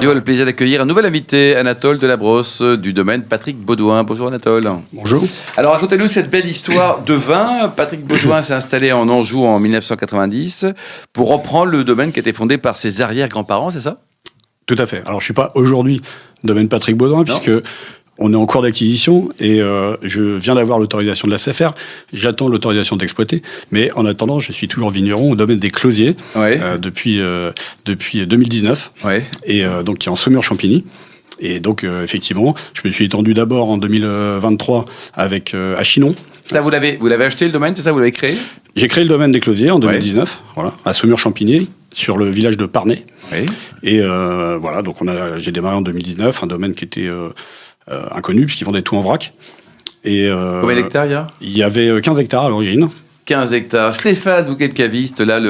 Radio a le plaisir d'accueillir un nouvel invité, Anatole Delabrosse, du domaine Patrick Baudouin. Bonjour Anatole. Bonjour. Alors racontez-nous cette belle histoire de vin. Patrick Baudouin s'est installé en Anjou en 1990 pour reprendre le domaine qui a été fondé par ses arrière-grands-parents, c'est ça ? Tout à fait. Alors je ne suis pas aujourd'hui domaine Patrick Baudouin puisque on est en cours d'acquisition et je viens d'avoir l'autorisation de la SAFER. J'attends l'autorisation d'exploiter. Mais en attendant, je suis toujours vigneron au domaine des Closiers depuis 2019. Ouais. Et donc qui est en Saumur-Champigny. Et donc effectivement, je me suis étendu d'abord en 2023 avec à Chinon. Ça, vous l'avez acheté le domaine, c'est ça, vous l'avez créé ? J'ai créé le domaine des Closiers en 2019, voilà, à Saumur-Champigny, sur le village de Parnay. Oui. Et voilà, donc j'ai démarré en 2019, un domaine qui était inconnu puisqu'ils vendaient tout en vrac. Et combien d'hectares il y a ? Il y avait 15 hectares à l'origine. 15 hectares. Stéphane, vous qui êtes caviste, là,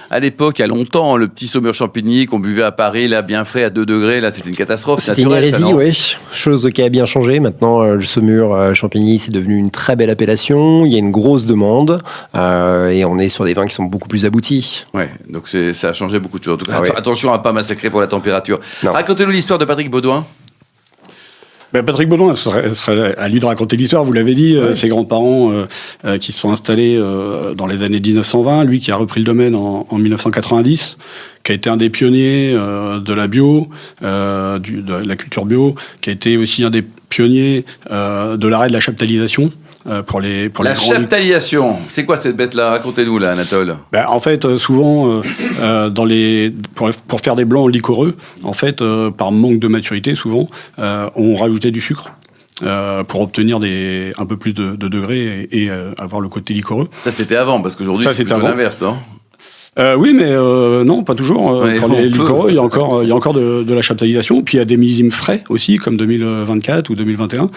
à l'époque, il y a longtemps, le petit Saumur-Champigny qu'on buvait à Paris, là, bien frais, à 2 degrés, là, c'était une catastrophe. C'était une hérésie, oui. Chose qui a bien changé. Maintenant, le Saumur-Champigny, c'est devenu une très belle appellation. Il y a une grosse demande et on est sur des vins qui sont beaucoup plus aboutis. Ouais, donc ça a changé beaucoup de choses. En tout cas, ouais. Attention à ne pas massacrer pour la température. Non. Racontez-nous l'histoire de Patrick Baudouin. Patrick Baudouin, ce serait à lui de raconter l'histoire, vous l'avez dit, ses grands-parents qui se sont installés dans les années 1920, lui qui a repris le domaine en 1990, qui a été un des pionniers de la bio, de la culture bio, qui a été aussi un des pionniers de l'arrêt de la chaptalisation. Pour les la chaptalisation, c'est quoi cette bête-là ? Racontez-nous là, Anatole. En fait, souvent, pour faire des blancs liquoreux, en fait, par manque de maturité, souvent, on rajoutait du sucre pour obtenir un peu plus de degrés et avoir le côté liquoreux. Ça, c'était avant, parce qu'aujourd'hui, c'est plutôt l'inverse, non ? Oui, mais non, pas toujours. Pour les liquoreux, il y a encore de la chaptalisation. Puis il y a des millésimes frais aussi, comme 2024 ou 2021.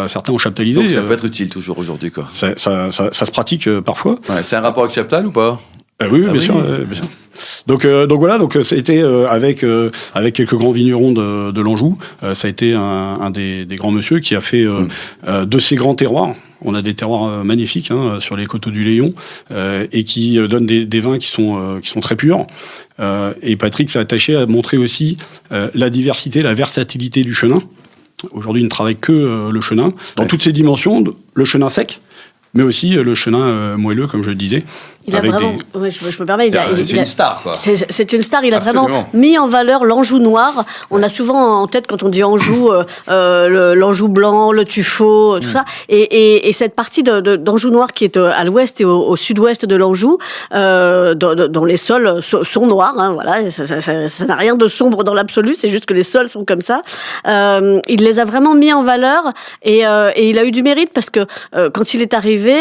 Certains ont chaptalisé. Donc ça peut être utile toujours aujourd'hui, quoi. Ça se pratique parfois. Ouais, c'est un rapport avec Chaptal ou pas ? Oui, bien sûr. Donc voilà, ça a été avec quelques grands vignerons de l'Anjou, ça a été un des grands monsieur qui a fait de ces grands terroirs. On a des terroirs magnifiques sur les coteaux du Léon et qui donnent des vins qui sont très purs. Et Patrick s'est attaché à montrer aussi la diversité, la versatilité du chenin. Aujourd'hui, il ne travaille que le chenin dans toutes ses dimensions, le chenin sec, mais aussi le chenin moelleux, comme je le disais. Il a vraiment, je me permets, c'est une star, quoi. C'est une star. Il a Absolument. vraiment mis en valeur l'Anjou noir. On a souvent en tête, quand on dit Anjou, l'Anjou blanc, le tuffeau, tout ça. Et cette partie d'Anjou noir qui est à l'ouest et au sud-ouest de l'Anjou, dont les sols sont noirs, voilà, ça n'a rien de sombre dans l'absolu, c'est juste que les sols sont comme ça. Il les a vraiment mis en valeur et il a eu du mérite parce que quand il est arrivé,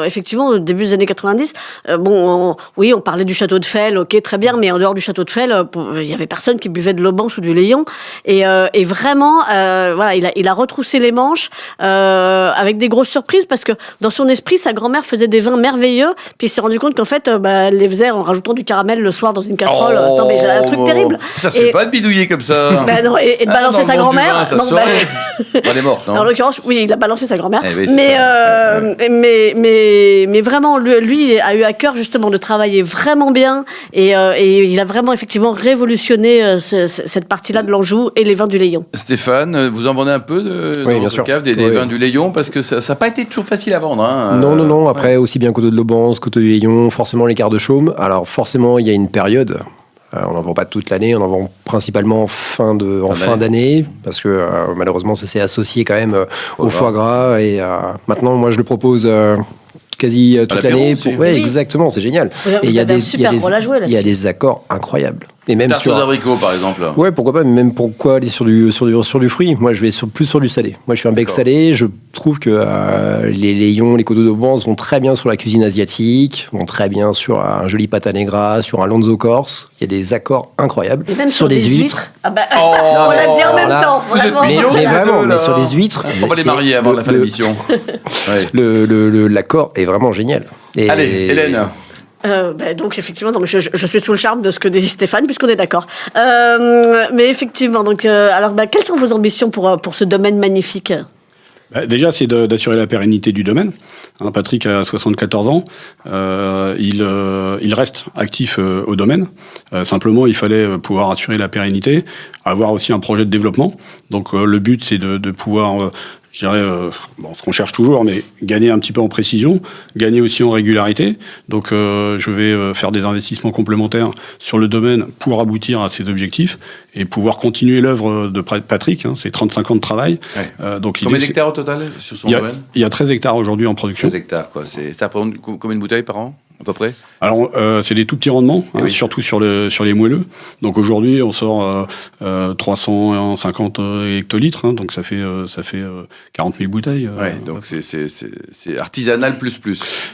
effectivement, au début des années 90, on parlait du château de Felles, ok, très bien, mais en dehors du château de Felles, il y avait personne qui buvait de l'Aubanche ou du Léon, et vraiment, voilà, il a retroussé les manches avec des grosses surprises parce que dans son esprit, sa grand-mère faisait des vins merveilleux, puis il s'est rendu compte qu'en fait, elle les faisait en rajoutant du caramel le soir dans une casserole. Attends, mais j'ai un truc terrible. Ça se fait pas de bidouiller comme ça. Non, et de balancer sa grand-mère. Elle est morte, non ? En l'occurrence, oui, il a balancé sa grand-mère. Oui, mais vraiment, lui a eu à cœur justement de travailler vraiment bien et il a vraiment effectivement révolutionné cette partie-là de l'Anjou et les vins du Léon. Stéphane, vous en vendez un peu dans votre cave des vins du Léon parce que ça n'a pas été toujours facile à vendre. Non. Après, aussi bien coteau de l'Aubange, coteau du Léon, forcément les quarts de chaume. Alors forcément, il y a une période. On n'en vend pas toute l'année, on en vend principalement en fin d'année, parce que malheureusement, ça s'est associé quand même au foie gras. Et maintenant, moi, je le propose quasi toute l'année. Exactement, c'est génial. Et il y a des accords incroyables. Et même tarte aux abricots, par exemple. Ouais, pourquoi pas, mais même pourquoi aller sur du fruit. Moi, je vais plus sur du salé. Moi, je suis un bec salé. Je trouve que les Léons, les coteaux d'Aubange vont très bien sur la cuisine asiatique, vont très bien sur un joli pata negra, sur un lonzo corse. Il y a des accords incroyables. Et même sur des huîtres. On l'a dit en même temps. Mais vraiment, mais sur des huîtres. On va les marier avant la fin de l'émission. L'accord est vraiment génial. Allez, Hélène. Donc effectivement, je suis sous le charme de ce que dit Stéphane, puisqu'on est d'accord. Mais effectivement, alors quelles sont vos ambitions pour ce domaine magnifique ? Déjà, c'est d'assurer la pérennité du domaine. Patrick a 74 ans. Il reste actif au domaine. Simplement, il fallait pouvoir assurer la pérennité, avoir aussi un projet de développement. Donc, le but, c'est de pouvoir... je dirais, ce qu'on cherche toujours, mais gagner un petit peu en précision, gagner aussi en régularité. Donc, je vais faire des investissements complémentaires sur le domaine pour aboutir à ces objectifs et pouvoir continuer l'œuvre de Patrick. C'est 35 ans de travail. Ouais. Donc, combien d'hectares au total sur son domaine ? Il y a 13 hectares aujourd'hui en production. 13 hectares, quoi. Ça représente combien de bouteilles par an, à peu près ? Alors, c'est des tout petits rendements, oui. Surtout sur les moelleux. Donc aujourd'hui, on sort 350 hectolitres, donc ça fait 40 000 bouteilles. Ouais, donc c'est artisanal plus.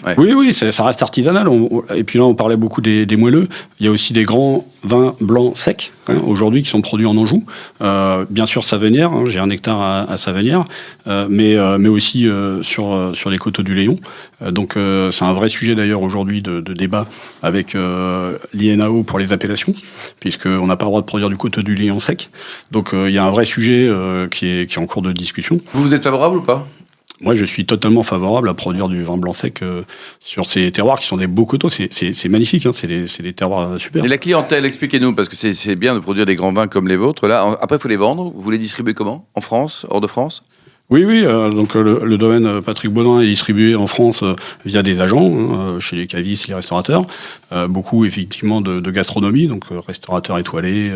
Ouais. Oui, ça reste artisanal. Et puis là, on parlait beaucoup des moelleux. Il y a aussi des grands vins blancs secs aujourd'hui qui sont produits en Anjou. Bien sûr, Savenière. J'ai 1 hectare à Savenière, mais aussi sur les coteaux du Léon. Donc c'est un vrai sujet d'ailleurs aujourd'hui de débat avec l'INAO pour les appellations, puisqu'on n'a pas le droit de produire du coteau du Léon sec. Donc il y a un vrai sujet qui est en cours de discussion. Vous êtes favorable ou pas ? Moi, je suis totalement favorable à produire du vin blanc sec sur ces terroirs qui sont des beaux coteaux. C'est magnifique, c'est des terroirs super. Et la clientèle, expliquez-nous, parce que c'est bien de produire des grands vins comme les vôtres. Là, après, il faut les vendre. Vous les distribuez comment ? En France ? Hors de France ? Oui, donc le domaine Patrick Baudouin est distribué en France via des agents, chez les cavistes, les restaurateurs, beaucoup effectivement de gastronomie, donc restaurateurs étoilés,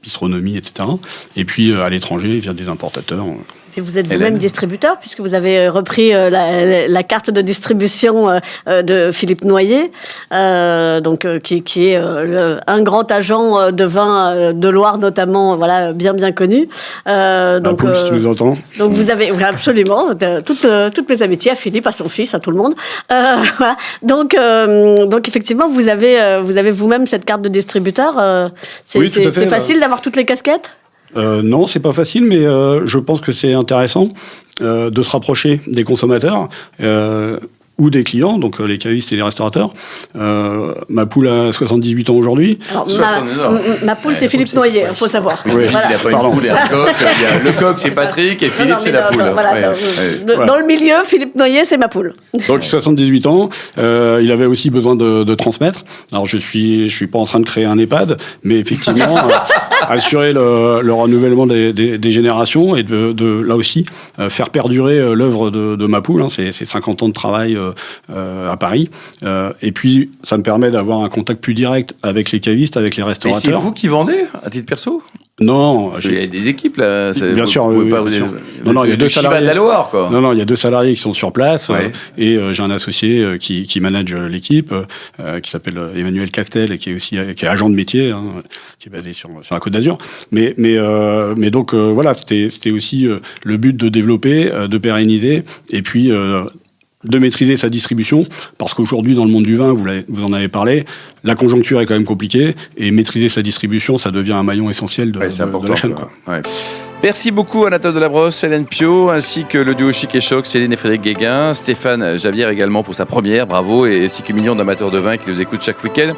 bistronomie, etc. Et puis à l'étranger via des importateurs. Et vous êtes vous-même distributeur, puisque vous avez repris la carte de distribution de Philippe Noyer, qui est un grand agent de vin de Loire notamment, voilà, bien connu. Poule, si tu nous entends. Donc vous avez absolument toutes mes amitiés à Philippe, à son fils, à tout le monde. Voilà. Donc effectivement, vous avez vous-même cette carte de distributeur. Oui, tout à fait. C'est facile d'avoir toutes les casquettes ? Non, c'est pas facile, mais je pense que c'est intéressant de se rapprocher des consommateurs ou des clients, donc les cavistes et les restaurateurs. Ma poule a 78 ans aujourd'hui. Ma poule, c'est Philippe Noyer, il faut savoir. Oui, voilà. Il n'y a pas une poule et un coq. Le coq, c'est Patrick, et Philippe, c'est la poule. Voilà, dans le milieu, Philippe Noyer, c'est ma poule. Donc, 78 ans, il avait aussi besoin de transmettre. Alors, je suis pas en train de créer un EHPAD, mais effectivement, assurer le renouvellement des générations et de là aussi, faire perdurer l'œuvre de ma poule. C'est 50 ans de travail à Paris. Et puis, ça me permet d'avoir un contact plus direct avec les cavistes, avec les restaurateurs. Et c'est vous qui vendez, à titre perso ? Non. Il y a des équipes, là. Bien sûr, bien sûr. Non, il y a 2 salariés de la Loire, quoi. Non, il y a 2 salariés qui sont sur place. Ouais. Et j'ai un associé qui manage l'équipe, qui s'appelle Emmanuel Castel, et qui est agent de métier, qui est basé sur la Côte d'Azur. Mais donc, voilà, c'était aussi le but de développer, de pérenniser, et puis de maîtriser sa distribution, parce qu'aujourd'hui, dans le monde du vin, vous en avez parlé, la conjoncture est quand même compliquée, et maîtriser sa distribution, ça devient un maillon essentiel de la chaîne. Quoi. Ouais. Merci beaucoup Anatole Delabrosse, Hélène Pio, ainsi que le duo Chic et Choc, Céline et Frédéric Guéguin, Stéphane Javier également pour sa première, bravo, et ainsi que millions d'amateurs de vin qui nous écoutent chaque week-end.